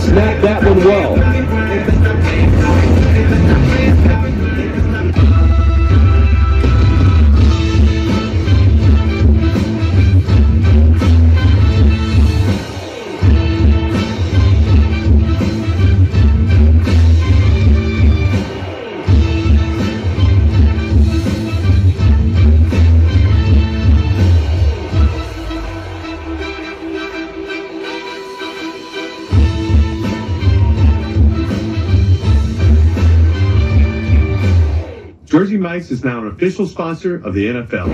snapped that one well. Jersey Mike's is now an official sponsor of the NFL.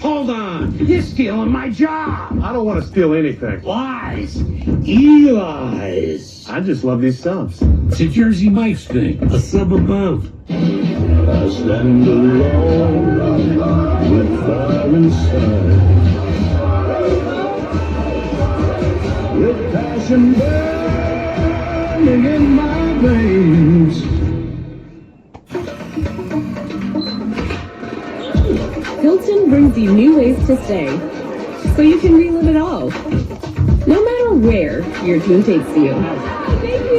Hold on. You're stealing my job. I don't want to steal anything. Lies. Eli's. I just love these subs. It's a Jersey Mike's thing. A sub above. I stand alone with fire inside, with passion burning in my veins. Hilton brings you new ways to stay, so you can relive it all, no matter where your team takes you. Thank you.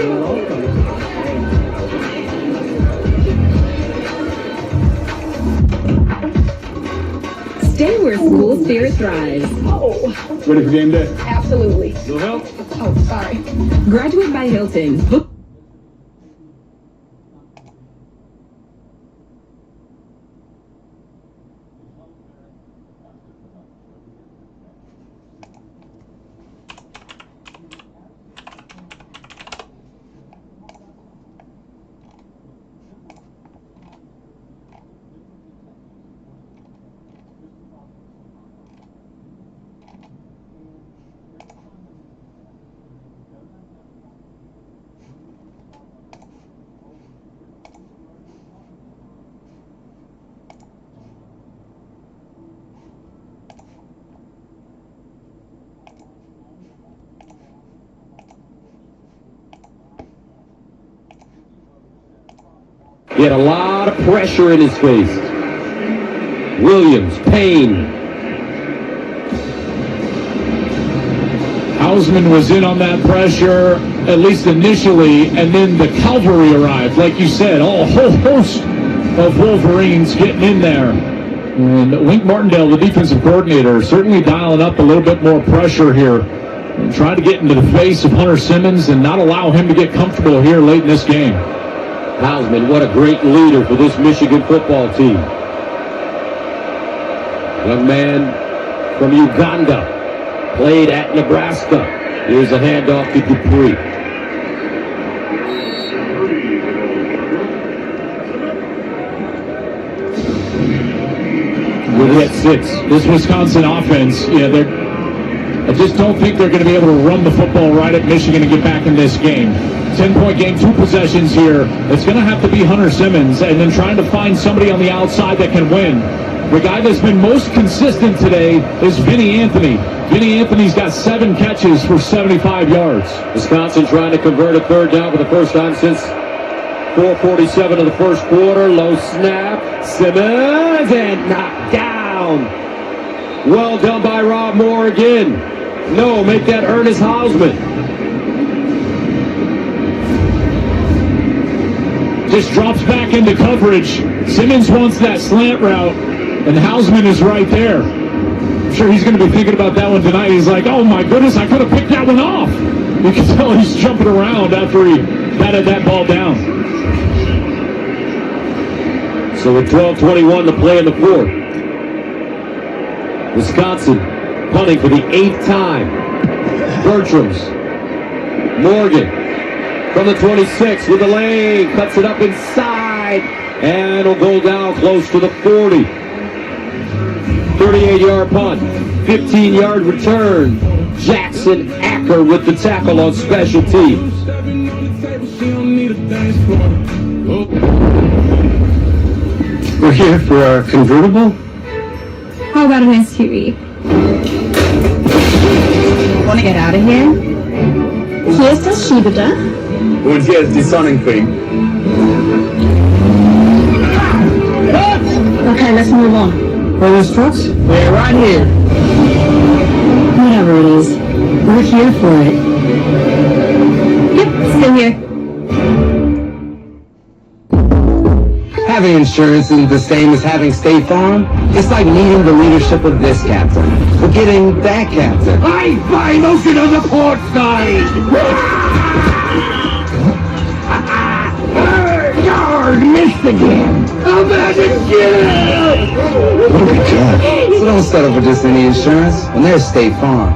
Stay where school spirit thrives. Oh. Ready for game day? Absolutely. No help? Oh, sorry. Graduate by Hilton. He had a lot of pressure in his face. Williams, Penn. Hausman was in on that pressure, at least initially, and then the cavalry arrived. Like you said, a whole host of Wolverines getting in there. And Wink Martindale, the defensive coordinator, certainly dialing up a little bit more pressure here and trying to get into the face of Hunter Simmons and not allow him to get comfortable here late in this game. Hausman, what a great leader for this Michigan football team. Young man from Uganda, played at Nebraska. Here's a handoff to Dupree. We'll get 6. This Wisconsin offense, I just don't think they're going to be able to run the football right at Michigan and get back in this game. 10-point game, 2 possessions here. It's going to have to be Hunter Simmons and then trying to find somebody on the outside that can win. The guy that's been most consistent today is Vinny Anthony. Vinny Anthony's got 7 catches for 75 yards. Wisconsin trying to convert a third down for the first time since 4:47 of the first quarter. Low snap. Simmons and knocked down. Well done by Rob Moore again. No, make that Ernest Hausman. Just drops back into coverage. Simmons wants that slant route, and Hausman is right there. I'm sure he's going to be thinking about that one tonight. He's like, oh my goodness, I could have picked that one off. You can tell he's jumping around after he batted that ball down. So with 12:21 to play in the fourth. Wisconsin punting for the 8th time. Bertram's. Morgan. From the 26 with the lane, cuts it up inside, and will go down close to the 40. 38-yard punt, 15-yard return. Jackson Acker with the tackle on special teams. We're here for our convertible. How about an SUV? Want to get out of here? Hier ist das Schiebedach. Und hier ist die Sonnencreme. Okay, let's move on. Are those trucks? They're right here. Whatever it is, we're here for it. Yep, still here. Having insurance isn't the same as having State Farm. It's like needing the leadership of this captain, forgetting that captain. I buy motion on the port side! Yard, missed again! I'm at it again! What a good job. So don't settle for just any insurance when there's State Farm.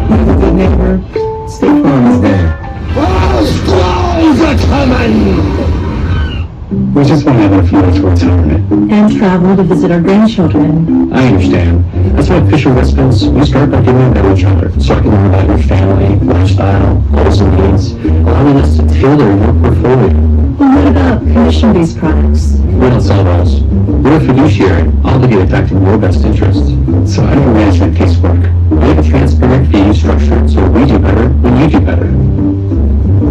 Like a good neighbor, State Farm is there. Oh, squalls are coming! We just want to have a few days for retirement. And travel to visit our grandchildren. I understand. That's why Fisher Residence, we start by giving them each other, so I can learn about your family, lifestyle, goals and needs, allowing us to tailor your portfolio. Well, what about commission-based products? We don't sell those. We're a fiduciary, obligated to act in your best interest. So how do you manage that casework? We have a transparent fee structure, so we do better when you do better.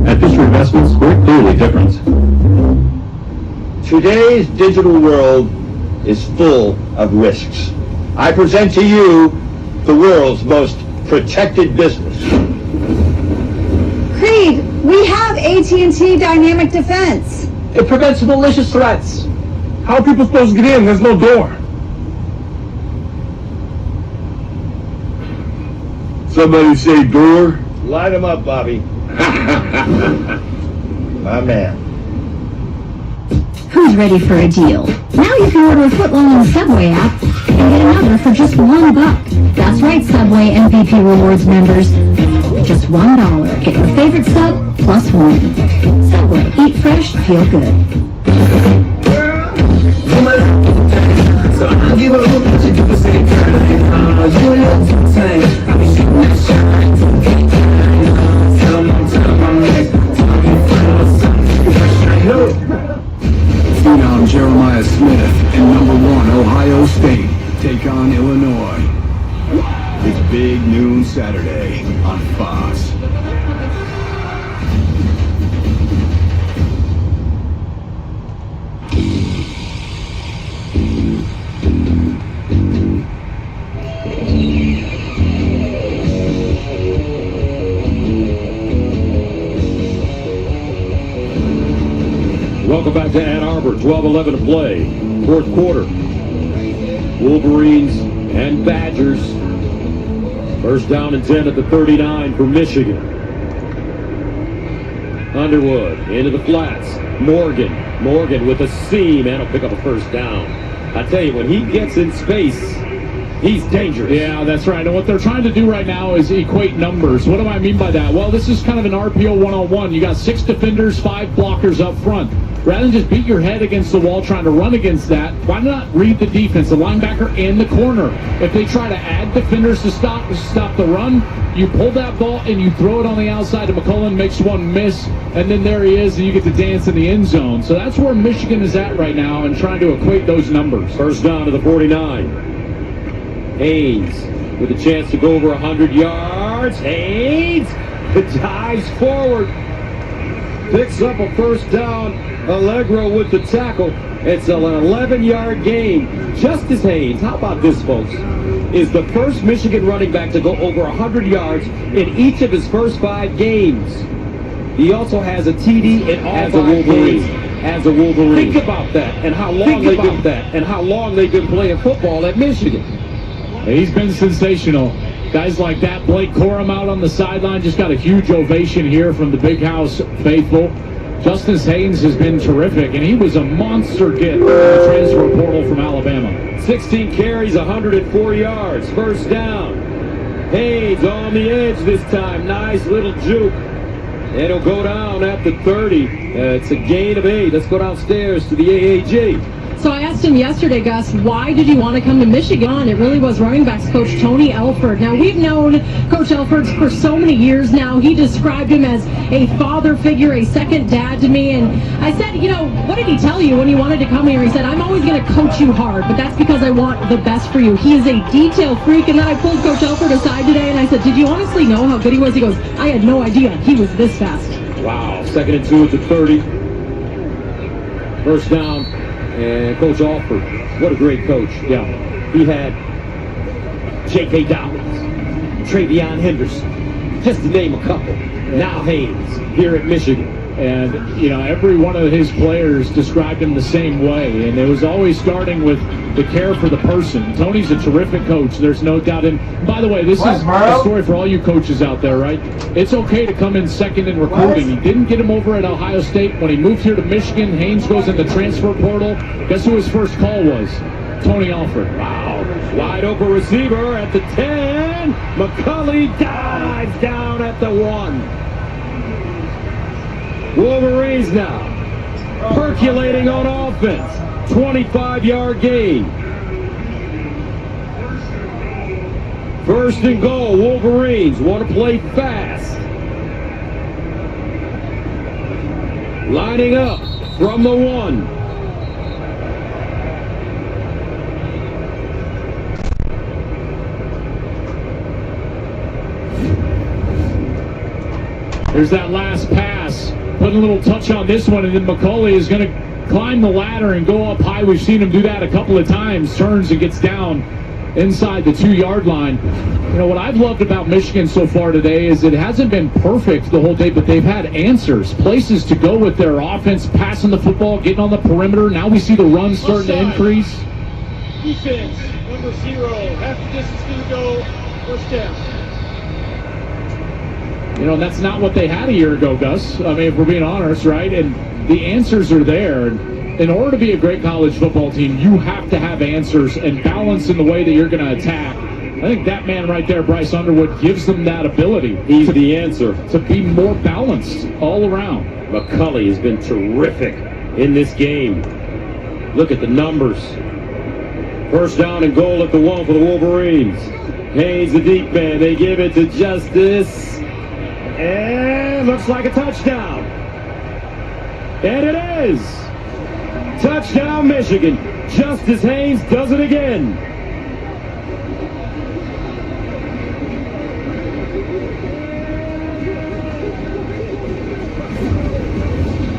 At Fisher Investments, we're clearly different. Today's digital world is full of risks. I present to you the world's most protected business. Creed, we have AT&T Dynamic Defense. It prevents malicious threats. How are people supposed to get in? There's no door. Somebody say door? Light 'em up, Bobby. My man. Who's ready for a deal? Now you can order a footlong on the Subway app and get another for just $1. That's right, Subway MVP Rewards members. Just $1. Get your favorite sub plus one. Subway. Eat fresh, feel good. Phenom Jeremiah Smith and #1 Ohio State take on Illinois. It's Big Noon Saturday on Fox. Welcome back to Ann Arbor. 12-11 to play. Fourth quarter. Wolverines and Badgers. First down and 10 at the 39 for Michigan. Underwood into the flats. Morgan with a seam and will pick up a first down. I tell you, when he gets in space, he's dangerous. Yeah, that's right. And what they're trying to do right now is equate numbers. What do I mean by that? Well, this is kind of an RPO one-on-one. You got 6 defenders, 5 blockers up front. Rather than just beat your head against the wall trying to run against that, why not read the defense, the linebacker and the corner? If they try to add defenders to stop the run, you pull that ball and you throw it on the outside, and McCullough makes one miss, and then there he is, and you get to dance in the end zone. So that's where Michigan is at right now and trying to equate those numbers. First down to the 49. Haynes with a chance to go over 100 yards. Haynes dives forward. Picks up a first down. Allegro with the tackle. It's an 11-yard gain. Justice Haynes, how about this, folks, is the first Michigan running back to go over 100 yards in each of his first 5 games. He also has a TD in all 5 games as a Wolverine. Think about that and how long they've been playing football at Michigan. He's been sensational. Guys like that, Blake Corum out on the sideline, just got a huge ovation here from the Big House faithful. Justice Haynes has been terrific, and he was a monster get in the transfer portal from Alabama. 16 carries, 104 yards. First down. Haynes on the edge this time. Nice little juke. And it'll go down at the 30. It's a gain of 8. Let's go downstairs to the AAG. So I asked him yesterday, Gus, why did you want to come to Michigan? It really was running backs coach Tony Elford. Now, we've known Coach Elford for so many years now. He described him as a father figure, a second dad to me. And I said, you know, what did he tell you when you wanted to come here? He said, I'm always going to coach you hard, but that's because I want the best for you. He is a detail freak. And then I pulled Coach Elford aside today and I said, did you honestly know how good he was? He goes, I had no idea he was this fast. Wow, 2nd and 2 at the 30. First down. And Coach Alford, what a great coach. Yeah, he had J.K. Dobbins, Travion Henderson, just to name a couple. Now Haynes, here at Michigan. And, you know, every one of his players described him the same way. And it was always starting with the care for the person. Tony's a terrific coach. There's no doubt. And by the way, this is a story for all you coaches out there, right? It's okay to come in second in recruiting. He didn't get him over at Ohio State. When he moved here to Michigan, Haynes goes in the transfer portal. Guess who his first call was? Tony Alford. Wow. Wide open receiver at the 10. McCulley dives down at the 1. Wolverines now percolating on offense. 25-yard gain. First and goal. Wolverines want to play fast. Lining up from the 1. There's that last pass. Putting a little touch on this one, and then McCulley is going to climb the ladder and go up high. We've seen him do that a couple of times. Turns and gets down inside the 2-yard line. You know, what I've loved about Michigan so far today is it hasn't been perfect the whole day, but they've had answers, places to go with their offense, passing the football, getting on the perimeter. Now we see the run starting to increase. Defense, number 0, half the distance to go, first down. You know, that's not what they had a year ago, Gus. I mean, if we're being honest, right? And the answers are there. In order to be a great college football team, you have to have answers and balance in the way that you're going to attack. I think that man right there, Bryce Underwood, gives them that ability. He's the answer. To be more balanced all around. McCulley has been terrific in this game. Look at the numbers. First down and goal at the 1 for the Wolverines. Haynes, the deep man. They give it to Justice. And looks like a touchdown. And it is. Touchdown, Michigan. Justice Haynes does it again.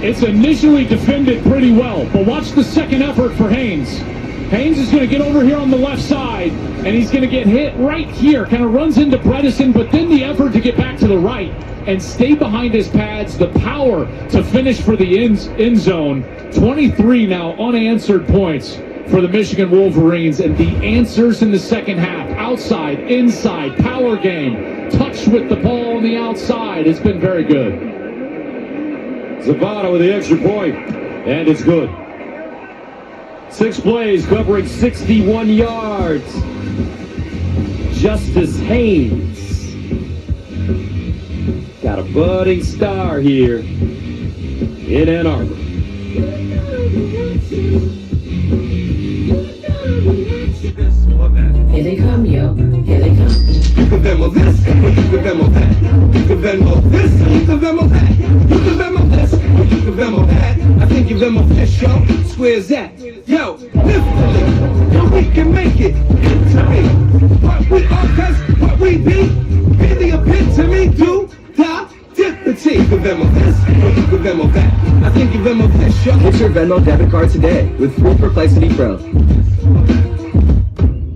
It's initially defended pretty well, but watch the second effort for Haynes. Haynes is going to get over here on the left side, and he's going to get hit right here. Kind of runs into Bredesen, but then the effort to get back to the right and stay behind his pads, the power to finish for the end zone. 23 now unanswered points for the Michigan Wolverines, and the answers in the second half. Outside, inside, power game, touch with the ball on the outside. It's been very good. Zapata with the extra point, and it's good. 6 plays covering 61 yards. Justice Haynes got a budding star here in Ann Arbor. Here they come, yo. Here they come. You can Venmo this, you can Venmo that. You can Venmo this, you can Venmo that. You can Venmo this, you can Venmo that. I think you Venmo this, yo. Square's that. Yo, lift the link, yo, we can make it. Epitome, what we are, cause what we be the epitome, do the difference. You can Venmo this, you can Venmo that. I think you Venmo this, yo. Get your Venmo debit card today with Full Perplexity Pro.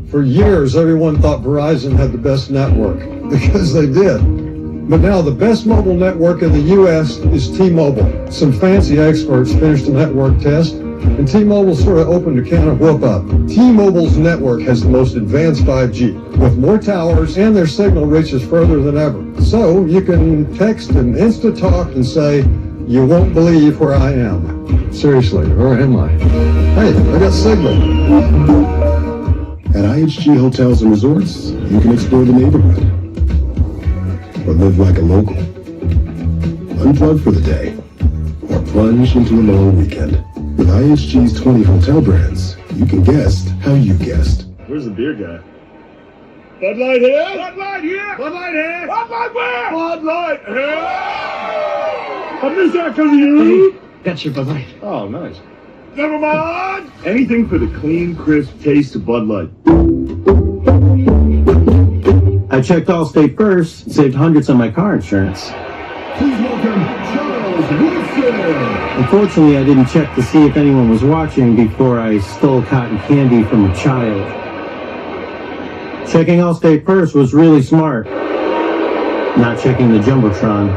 For years, everyone thought Verizon had the best network, because they did. But now the best mobile network in the U.S. is T-Mobile. Some fancy experts finished a network test, and T-Mobile sort of opened a can of whoop-up. T-Mobile's network has the most advanced 5G, with more towers, and their signal reaches further than ever. So you can text and Insta-talk and say, "You won't believe where I am." Seriously, where am I? Hey, I got signal. At IHG Hotels and Resorts, you can explore the neighborhood or live like a local. Unplug for the day or plunge into a long weekend. With IHG's 20 hotel brands, you can guest how you guest. Where's the beer guy? Bud Light here. Bud Light here! Bud Light here. Bud Light where? Bud Light here. I missed that because of you! That's your Bud Light. Oh, nice. Never mind. Anything for the clean, crisp taste of Bud Light. I checked Allstate first, saved hundreds on my car insurance. Please welcome Charles Woodson. Unfortunately, I didn't check to see if anyone was watching before I stole cotton candy from a child. Checking Allstate first was really smart. Not checking the Jumbotron,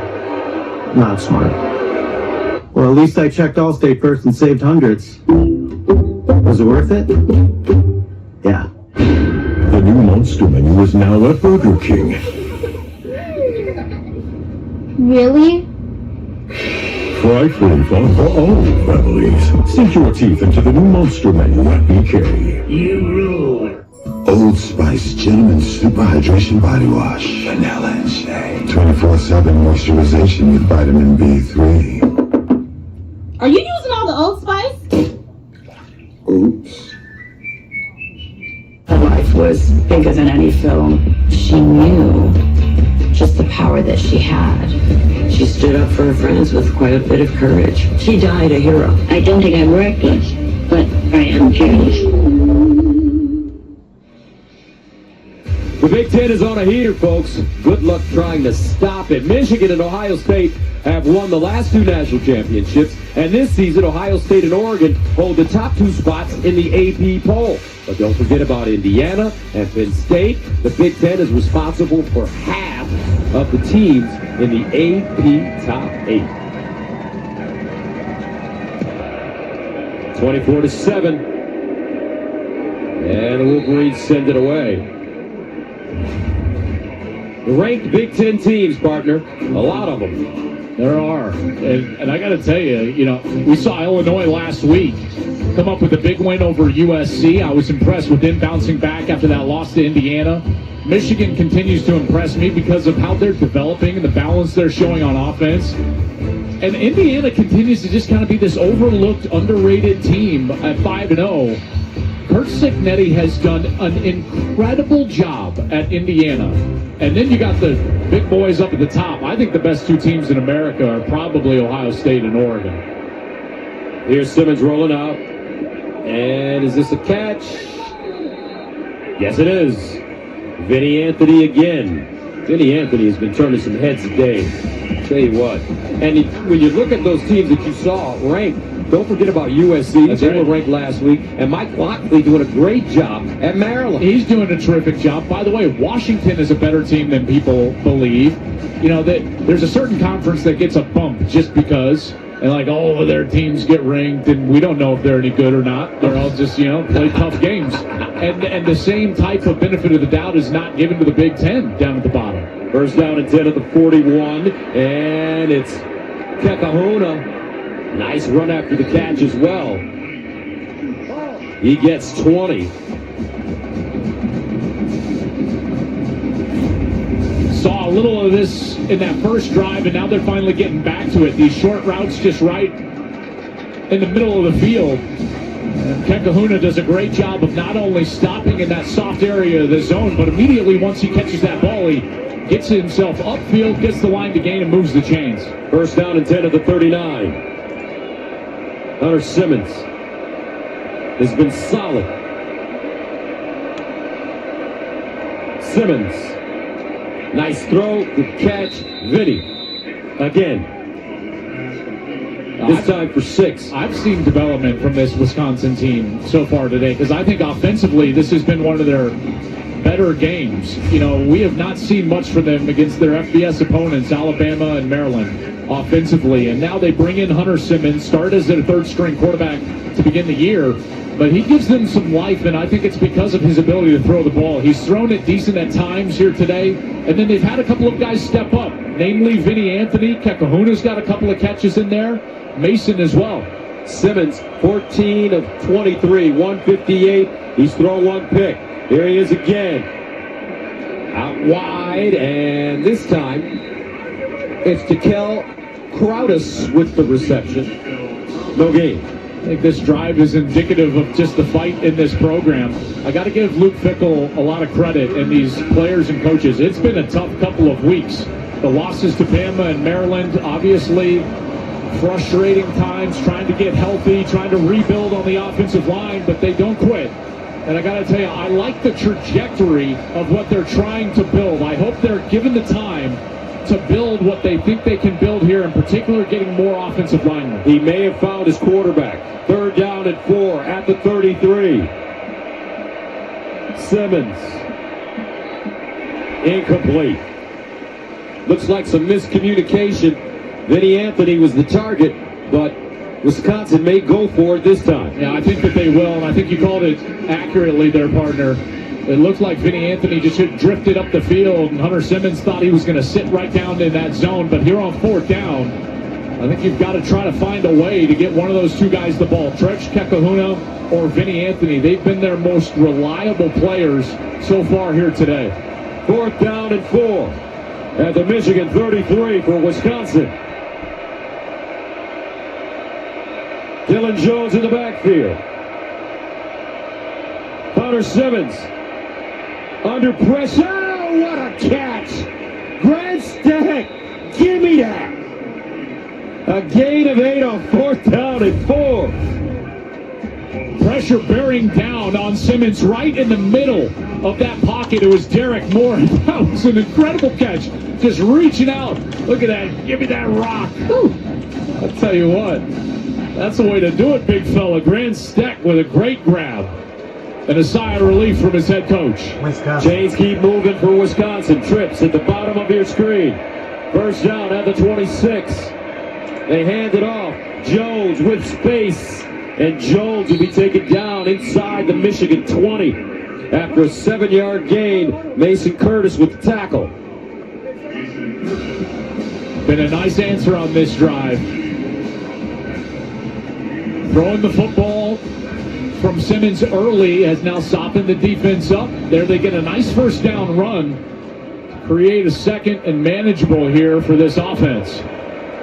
not smart. Well, at least I checked Allstate first and saved hundreds. Was it worth it? Yeah. The new Monster Menu is now at Burger King. Really? Frightfully fun for all families. Sink your teeth into the new Monster Menu at BK. You rule. Old Spice Gentleman's Super Hydration Body Wash. Vanilla and shea. 24/7 moisturization with vitamin B3. Are you using all the Old Spice? Oops. Her life was bigger than any film. She knew just the power that she had. She stood up for her friends with quite a bit of courage. She died a hero. I don't think I'm reckless, but I am curious. The Big Ten is on a heater, folks. Good luck trying to stop it. Michigan and Ohio State have won the last two national championships, and this season, Ohio State and Oregon hold the top two spots in the AP poll. But don't forget about Indiana and Penn State. The Big Ten is responsible for half of the teams in the AP top 8. 24-7. And the Wolverines send it away. The ranked Big Ten teams, partner. A lot of them. There are. And I got to tell you, we saw Illinois last week come up with a big win over USC. I was impressed with them bouncing back after that loss to Indiana. Michigan continues to impress me because of how they're developing and the balance they're showing on offense. And Indiana continues to just kind of be this overlooked, underrated team at 5-0. Kurt Cignetti has done an incredible job at Indiana. And then you got the big boys up at the top. I think the best two teams in America are probably Ohio State and Oregon. Here's Simmons rolling out. And is this a catch? Yes, it is. Vinny Anthony again. Vinny Anthony has been turning some heads today. Tell you what. And when you look at those teams that you saw ranked, don't forget about USC. They were ranked last week. And Mike Lockley doing a great job at Maryland. He's doing a terrific job. By the way, Washington is a better team than people believe. There's a certain conference that gets a bump just because. And their teams get ranked, and we don't know if they're any good or not. They're all just, play tough games. And the same type of benefit of the doubt is not given to the Big Ten down at the bottom. First down and 10 at the 41, and it's Kekahuna. Nice run after the catch as well. He gets 20. Saw a little of this in that first drive, and now they're finally getting back to it. These short routes just right in the middle of the field. And Kekahuna does a great job of not only stopping in that soft area of the zone, but immediately once he catches that ball, he gets himself upfield, gets the line to gain, and moves the chains. First down and 10 at the 39. Hunter Simmons has been solid. Simmons. Nice throw, good catch. Vinny. Again. This time for 6. I've seen development from this Wisconsin team so far today because I think offensively this has been one of their better games. We have not seen much from them against their FBS opponents, Alabama and Maryland, offensively. And now they bring in Hunter Simmons, started as a third-string quarterback to begin the year. But he gives them some life, and I think it's because of his ability to throw the ball. He's thrown it decent at times here today, and then they've had a couple of guys step up, namely Vinny Anthony. Kekahuna's got a couple of catches in there. Mason as well. Simmons, 14 of 23, 158. He's thrown one pick. Here he is again. Out wide, and this time it's Tekel Crowdus with the reception. No gain. I think this drive is indicative of just the fight in this program. I got to give Luke Fickell a lot of credit and these players and coaches. It's been a tough couple of weeks. The losses to Bama and Maryland, obviously frustrating times, trying to get healthy, trying to rebuild on the offensive line, but they don't quit. And I got to tell you, I like the trajectory of what they're trying to build. I hope they're given the time to build what they think they can build here, in particular getting more offensive linemen. He may have found his quarterback. Third down and 4 at the 33. Simmons. Incomplete. Looks like some miscommunication. Vinny Anthony was the target, but Wisconsin may go for it this time. Yeah, I think that they will, and I think you called it accurately there, partner. It looked like Vinny Anthony just drifted up the field, and Hunter Simmons thought he was going to sit right down in that zone, but here on 4th down, I think you've got to try to find a way to get one of those two guys the ball, Tretch Kekahuna or Vinny Anthony. They've been their most reliable players so far here today. 4th down and 4 at the Michigan 33 for Wisconsin. Dylan Jones in the backfield. Hunter Simmons under pressure. Oh, what a catch! Grant Stack, give me that! A gain of 8 on 4th down and 4. Pressure bearing down on Simmons right in the middle of that pocket. It was Derek Moore. That was an incredible catch. Just reaching out. Look at that. Give me that rock. Whew. I'll tell you what. That's the way to do it, big fella. Grant Stack with a great grab. And a sigh of relief from his head coach. Chains keep moving for Wisconsin. Trips at the bottom of your screen. First down at the 26. They hand it off. Jones with space. And Jones will be taken down inside the Michigan 20. After a 7-yard gain, Mason Curtis with the tackle. Been a nice answer on this drive. Throwing the football from Simmons early has now softened the defense up. There they get a nice first down run. Create a second and manageable here for this offense.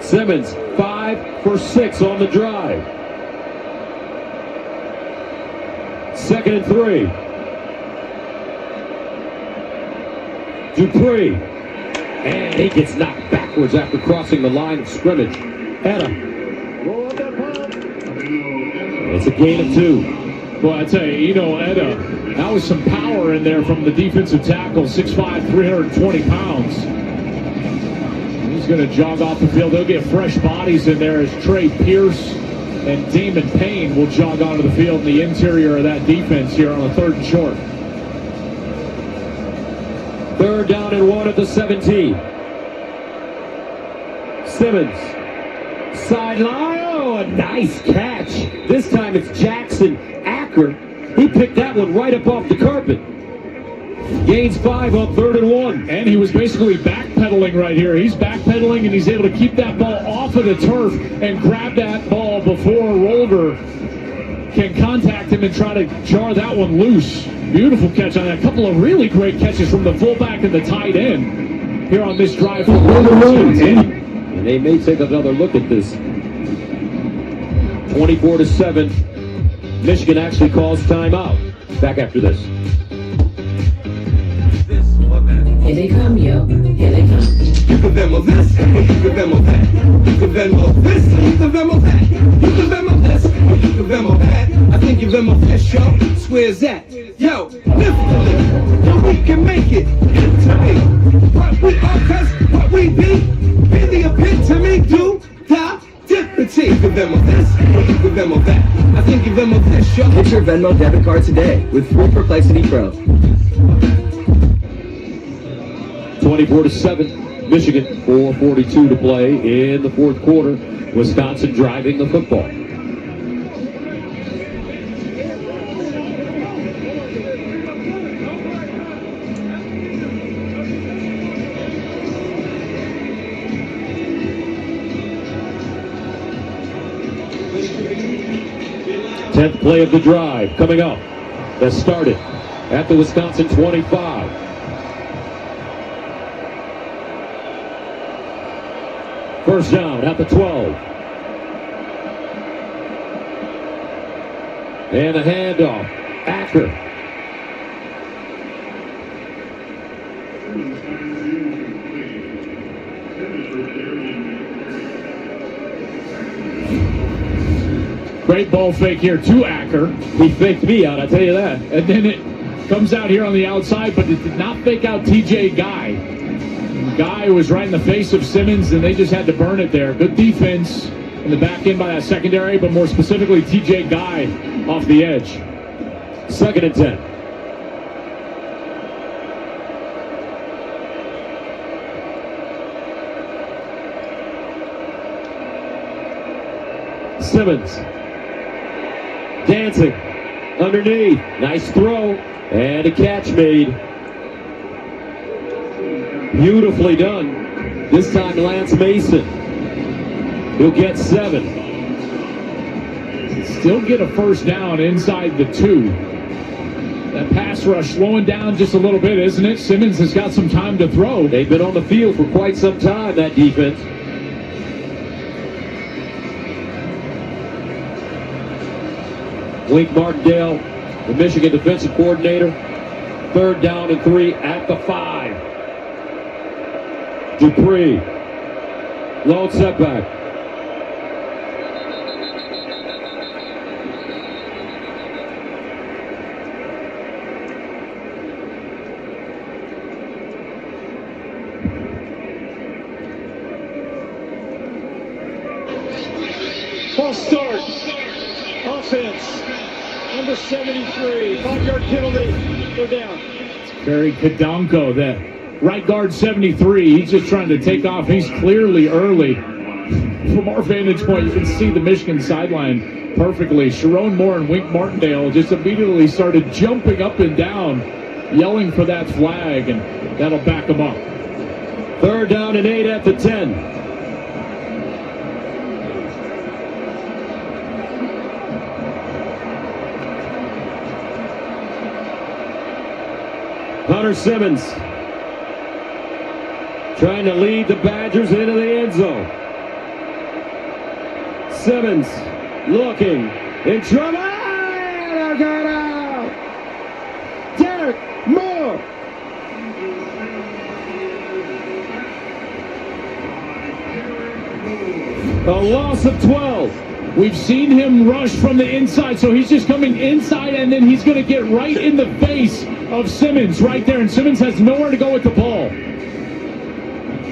Simmons 5 for 6 on the drive. 2nd and 3. Dupree. And he gets knocked backwards after crossing the line of scrimmage. Etta. It's a gain of 2. Well, I tell you, Etta, that was some power in there from the defensive tackle, 6'5", 320 pounds. He's going to jog off the field. They'll get fresh bodies in there as Trey Pierce and Damon Payne will jog onto the field in the interior of that defense here on a 3rd and short. 3rd down and 1 at the 17. Simmons. Sideline. Oh, a nice catch. This time it's Jackson Acker. He picked that one right up off the carpet. Gains 5 on 3rd and 1. And he was basically backpedaling right here. He's backpedaling and he's able to keep that ball off of the turf and grab that ball before Rolder can contact him and try to jar that one loose. Beautiful catch on that. A couple of really great catches from the fullback and the tight end here on this drive. And they may take another look at this. 24-7. Michigan actually calls timeout. Back after this. Here they come, yo. Here they come. You can Venmo this, or you can Venmo that. You can Venmo this, or you can Venmo that. You can Venmo this, or you can Venmo that. I think you Venmo this, yo. Swears that. Yo, lift the lid. Yo, we can make it. Hit to me. What we are, cause what we be the epitome, do, die, difference. You can Venmo this, or you can Venmo that. I think you Venmo this, yo. Get your Venmo debit card today with free Perplexity Pro. 24-7. Michigan, 4:42 to play in the 4th quarter. Wisconsin driving the football. Tenth play of the drive coming up. That started at the Wisconsin 25. First down at the 12. And a handoff. Acker. Great ball fake here to Acker. He faked me out, I tell you that. And then it comes out here on the outside, but it did not fake out TJ Guy. Guy was right in the face of Simmons, and they just had to burn it there. Good defense in the back end by that secondary, but more specifically TJ Guy off the edge. 2nd and 10. Simmons. Dancing. Underneath. Nice throw. And a catch made. Beautifully done. This time Lance Mason. He'll get 7. Still get a first down inside the 2. That pass rush slowing down just a little bit, isn't it? Simmons has got some time to throw. They've been on the field for quite some time, that defense. Wink Martindale, the Michigan defensive coordinator. 3rd down and 3 at the 5. Dupree. Lone setback. False start. Offense. Number 73. 5-yard penalty. Go down. Barry Kadonko, that right guard 73. He's just trying to take off. He's clearly early. From our vantage point, you can see the Michigan sideline perfectly. Sharon Moore and Wink Martindale just immediately started jumping up and down, yelling for that flag, and that'll back them up. 3rd down and 8 at the 10. Hunter Simmons trying to lead the Badgers into the end zone. Simmons looking in trouble. They're going out. Derek Moore. A loss of 12. We've seen him rush from the inside, so he's just coming inside, and then he's going to get right in the face of Simmons right there, and Simmons has nowhere to go with the ball.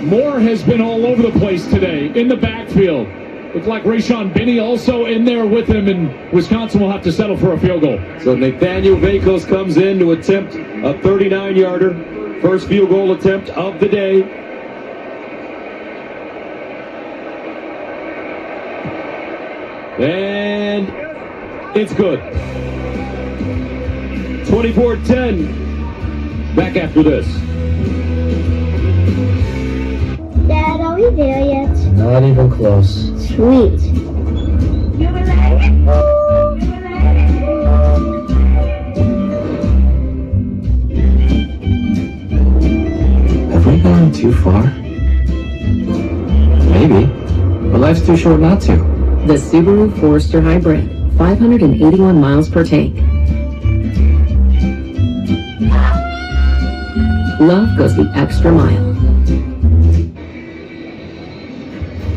Moore has been all over the place today in the backfield. Looked like Rayshon Binney also in there with him, and Wisconsin will have to settle for a field goal. So Nathaniel Vakos comes in to attempt a 39-yarder. First field goal attempt of the day. And it's good. 24-10. Back after this. Dad, are we there yet? Not even close. Sweet. Have we gone too far? Maybe. But life's too short not to. The Subaru Forester Hybrid, 581 miles per tank. Love goes the extra mile.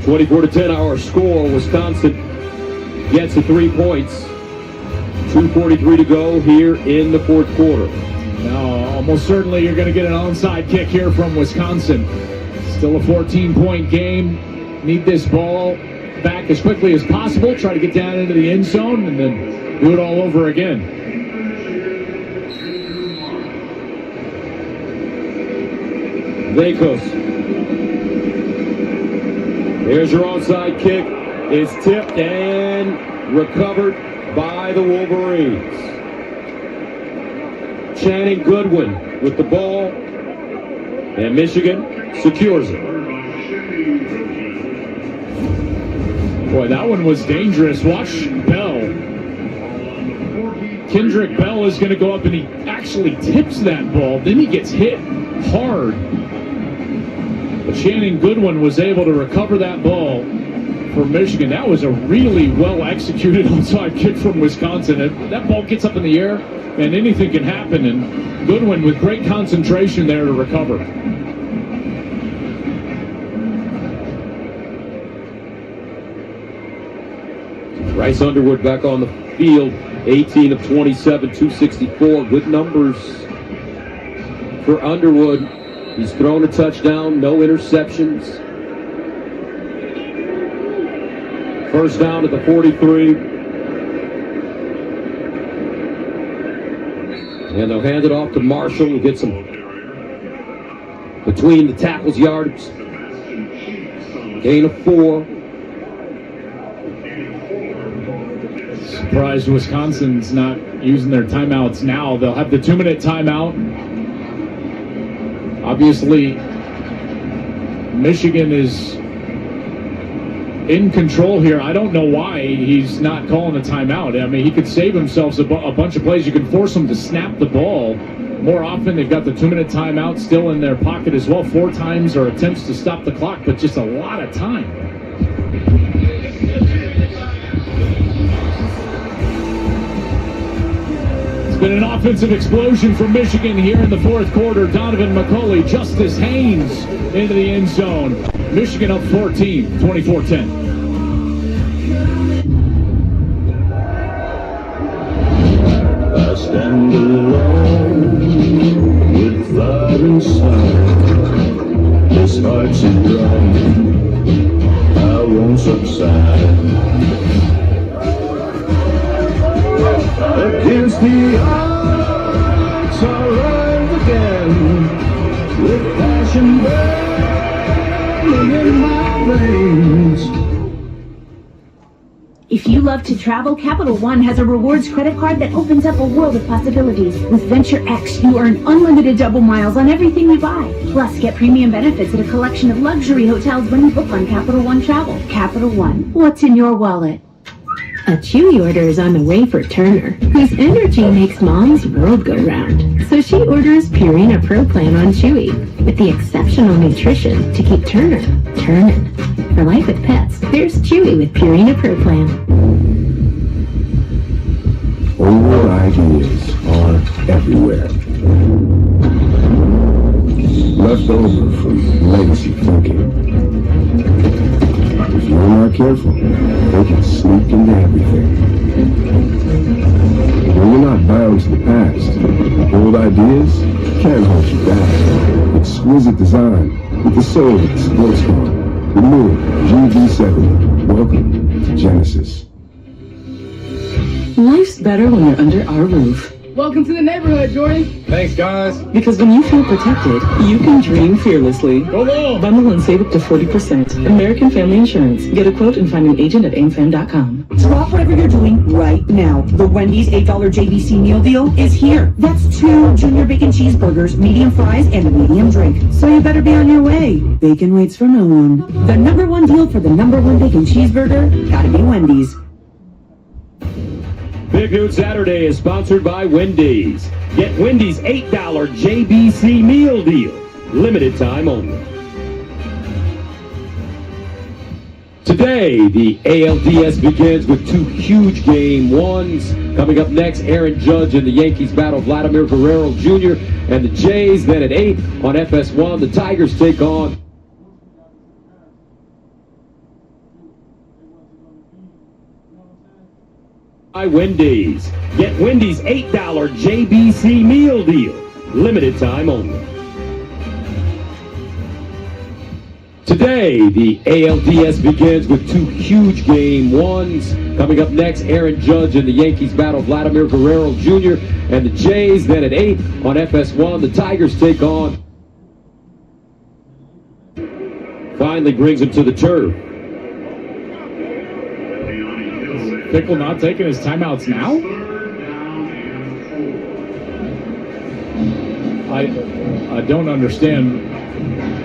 24-10 our score. Wisconsin gets the 3 points. 2:43 to go here in the 4th quarter. Now, almost certainly you're going to get an onside kick here from Wisconsin. Still a 14-point game. Need this ball back as quickly as possible. Try to get down into the end zone and then do it all over again. Vakos. Here's your onside kick. It's tipped and recovered by the Wolverines. Channing Goodwin with the ball. And Michigan secures it. Boy, that one was dangerous. Watch Bell. Kendrick Bell is going to go up and he actually tips that ball. Then he gets hit hard. But Channing Goodwin was able to recover that ball for Michigan. That was a really well-executed onside kick from Wisconsin. That ball gets up in the air, and anything can happen. And Goodwin with great concentration there to recover. Bryce Underwood back on the field. 18 of 27, 264. Good numbers for Underwood. He's thrown a touchdown, no interceptions. First down at the 43. And they'll hand it off to Marshall, who gets some between the tackles yards. Gain of 4. Surprised Wisconsin's not using their timeouts now. They'll have the 2-minute timeout. Obviously, Michigan is in control here. I don't know why he's not calling a timeout. I mean, he could save himself a bunch of plays. You can force him to snap the ball more often. They've got the 2-minute timeout still in their pocket as well. 4 times are attempts to stop the clock, but just a lot of time. It's been an offensive explosion for Michigan here in the fourth quarter. Donovan McCulley, Justice Haynes into the end zone. Michigan up 14, 24-10. I stand alone with fire inside. This heart's so dry, I won't subside. Against the odds, I'll rise again with passion burning in my veins. If you love to travel, Capital One has a rewards credit card that opens up a world of possibilities. With Venture X, you earn unlimited double miles on everything you buy. Plus, get premium benefits at a collection of luxury hotels when you book on Capital One Travel. Capital One, what's in your wallet? A Chewy order is on the way for Turner, whose energy makes Mom's world go round. So she orders Purina Pro Plan on Chewy, with the exceptional nutrition to keep Turner turning. For life with pets, there's Chewy with Purina Pro Plan. Old ideas are everywhere. Left over from legacy thinking. If you're not careful, they can sneak into everything. When you're not bound to the past, old ideas can't hold you back. Exquisite design with the soul of the sports car. The new GV70. Welcome to Genesis. Life's better when you're under our roof. Welcome to the neighborhood, Jordan. Thanks, guys. Because when you feel protected, you can dream fearlessly. Go on! Bundle and save up to 40%. American Family Insurance. Get a quote and find an agent at aimfam.com. Drop whatever you're doing right now. The Wendy's $8 JBC meal deal is here. That's 2 junior bacon cheeseburgers, medium fries, and a medium drink. So you better be on your way. Bacon waits for no one. The #1 deal for the #1 bacon cheeseburger, gotta be Wendy's. Big Noon Saturday is sponsored by Wendy's. Get Wendy's $8 JBC meal deal. Limited time only. Today, the ALDS begins with 2 huge game ones. Coming up next, Aaron Judge and the Yankees battle Vladimir Guerrero Jr. and the Jays. Then at 8 on FS1, the Tigers take on by Wendy's. Get Wendy's $8 JBC meal deal. Limited time only. Today, the ALDS begins with 2 huge game ones. Coming up next, Aaron Judge and the Yankees battle Vladimir Guerrero Jr. and the Jays. Then at 8 on FS1, the Tigers take on. Finally brings him to the turf. Pickle not taking his timeouts now? I don't understand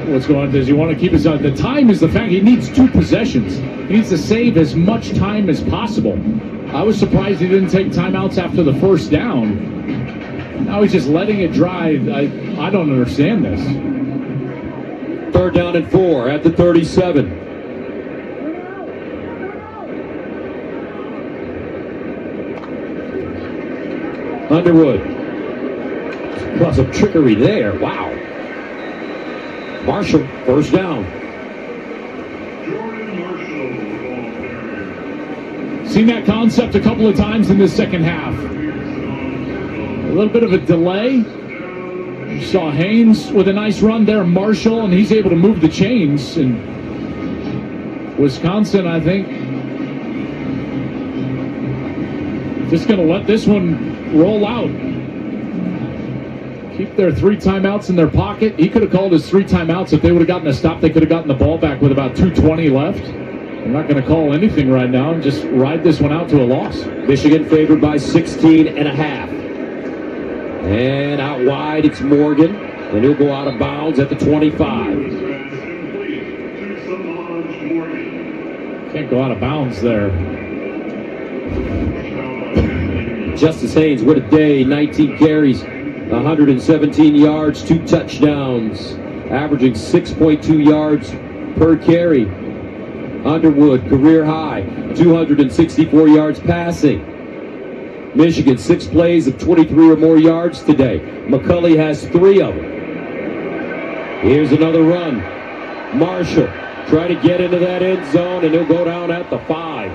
what's going on. Does he want to keep his... the time is the fact he needs 2 possessions. He needs to save as much time as possible. I was surprised he didn't take timeouts after the first down. Now he's just letting it drive. I don't understand this. 3rd down and 4 at the 37. Underwood. Plus some trickery there. Wow. Marshall, first down. Seen that concept a couple of times in this second half. A little bit of a delay. You saw Haynes with a nice run there, Marshall, and he's able to move the chains. And Wisconsin, I think, just going to let this one roll out. Keep their 3 timeouts in their pocket. He could have called his 3 timeouts. If they would have gotten a stop, they could have gotten the ball back with about 2:20 left. I'm not going to call anything right now and just ride this one out to a loss. Michigan favored by 16 and a half. And out wide, it's Morgan. And he'll go out of bounds at the 25. Can't go out of bounds there. Justice Haynes with a day, 19 carries, 117 yards, 2 touchdowns, averaging 6.2 yards per carry. Underwood, career high, 264 yards passing. Michigan, 6 plays of 23 or more yards today. McCulley has 3 of them. Here's another run. Marshall trying to get into that end zone, and he'll go down at the 5.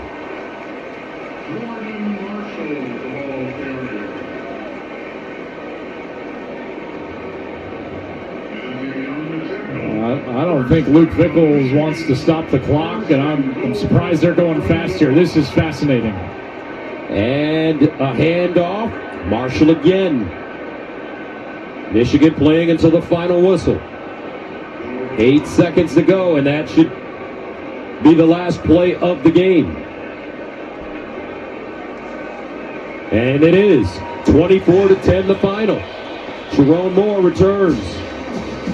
I don't think Luke Vickles wants to stop the clock, and I'm surprised they're going fast here. This is fascinating. And a handoff. Marshall again. Michigan playing until the final whistle. 8 seconds to go, and that should be the last play of the game. And it is 24-10 the final. Sharon Moore returns,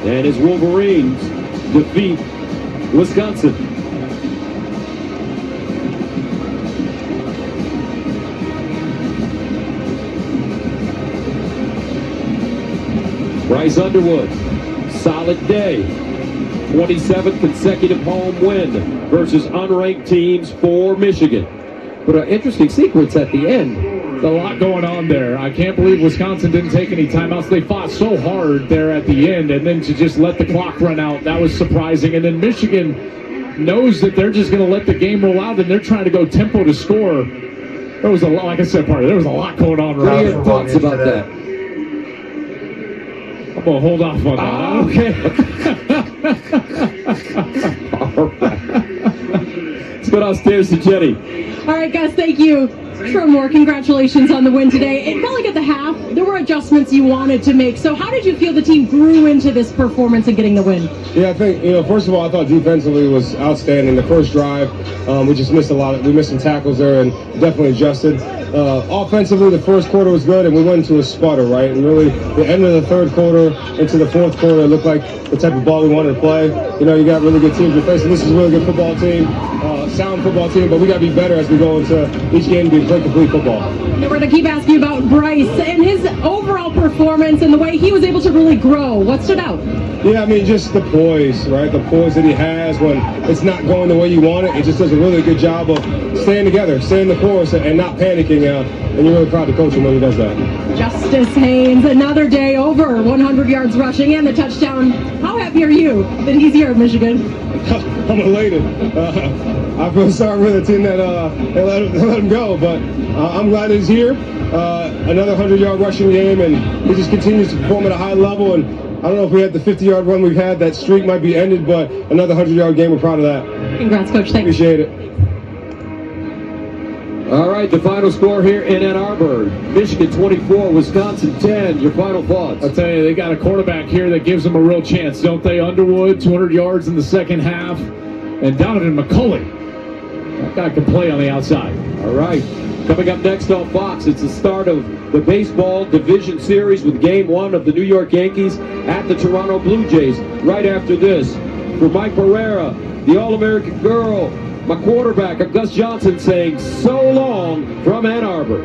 and his Wolverines defeat Wisconsin. Bryce Underwood, solid day. 27th consecutive home win versus unranked teams for Michigan. But an interesting sequence at the end. There's a lot going on there. I can't believe Wisconsin didn't take any timeouts. They fought so hard there at the end, and then to just let the clock run out, that was surprising. And then Michigan knows that they're just going to let the game roll out, and they're trying to go tempo to score. There was a lot, like I said, there was a lot going on. What are your thoughts about that? I'm going to hold off on that. Okay. All right. Let's go downstairs to Jenny. All right, guys, thank you. More congratulations on the win today. It felt like at the half, there were adjustments you wanted to make. So how did you feel the team grew into this performance and getting the win? Yeah, I think, first of all, I thought defensively was outstanding. The first drive, we just missed we missed some tackles there and definitely adjusted. Offensively, the first quarter was good, and we went into a sputter, right? And really, the end of the third quarter into the fourth quarter, it looked like the type of ball we wanted to play. You got really good teams you're facing. This is a really good football team, sound football team, but we got to be better as we go into each game to play complete football. We're going to keep asking you about Bryce and his overall performance and the way he was able to really grow. What stood out? Yeah, just the poise, right? The poise that he has when it's not going the way you want it. He just does a really good job of staying together, staying the course, and not panicking. And you're really proud to coach him when he does that. Justice Haynes, another day over 100 yards rushing and the touchdown. How happy are you that he's here at Michigan? I'm elated. I feel sorry for the team that they let him go, but I'm glad he's here. Another 100-yard rushing game, and he just continues to perform at a high level. And I don't know if we had the 50-yard run we've had, that streak might be ended, but another 100-yard game, we're proud of that. Congrats, Coach. Thanks. Appreciate it. All right, the final score here in Ann Arbor. Michigan 24, Wisconsin 10. Your final thoughts? I'll tell you, they got a quarterback here that gives them a real chance, don't they? Underwood, 200 yards in the second half. And Donovan McCulley. That guy can play on the outside. All right. Coming up next on Fox, it's the start of the baseball division series with Game 1 of the New York Yankees at the Toronto Blue Jays. Right after this, for Mike Pereira, the All-American girl, my quarterback, Gus Johnson, saying so long from Ann Arbor.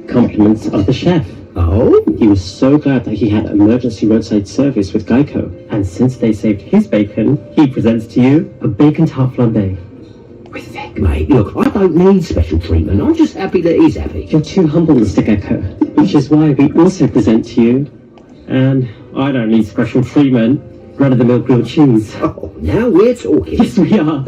Compliments of the chef. Oh? He was so glad that he had emergency roadside service with Geico. And since they saved his bacon, he presents to you a bacon tart flambe. With Vic, mate, look, I don't need special treatment. I'm just happy that he's happy. You're too humble, Mr. Gecko. Which is why we also present to you, and I don't need special treatment, run-of-the-mill grilled cheese. Oh, now we're talking. Yes, we are.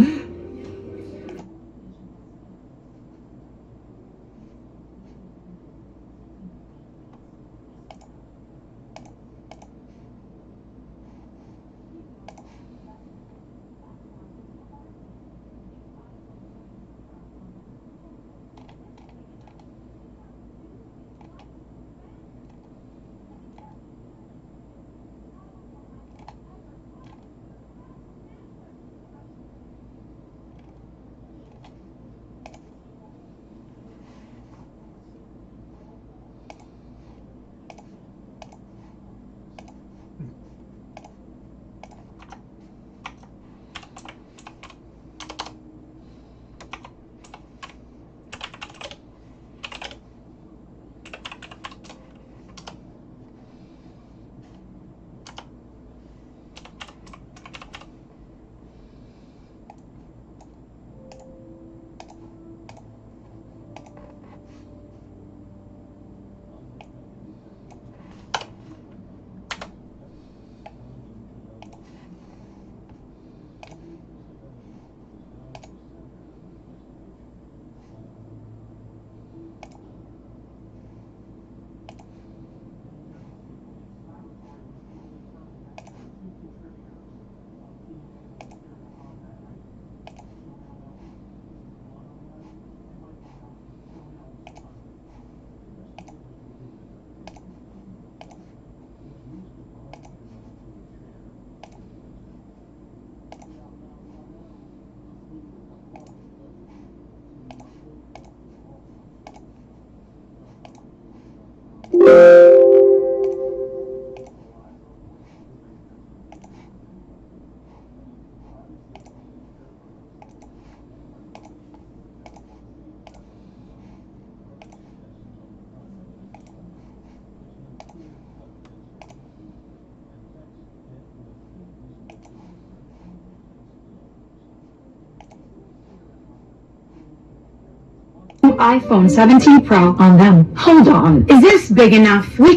iPhone 17 Pro on them. Hold on. Is this big enough? On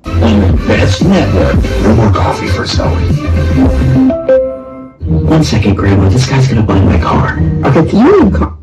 the best network. No more coffee for Zoe. 1 second, Grandma. This guy's gonna buy my car. Okay, you car.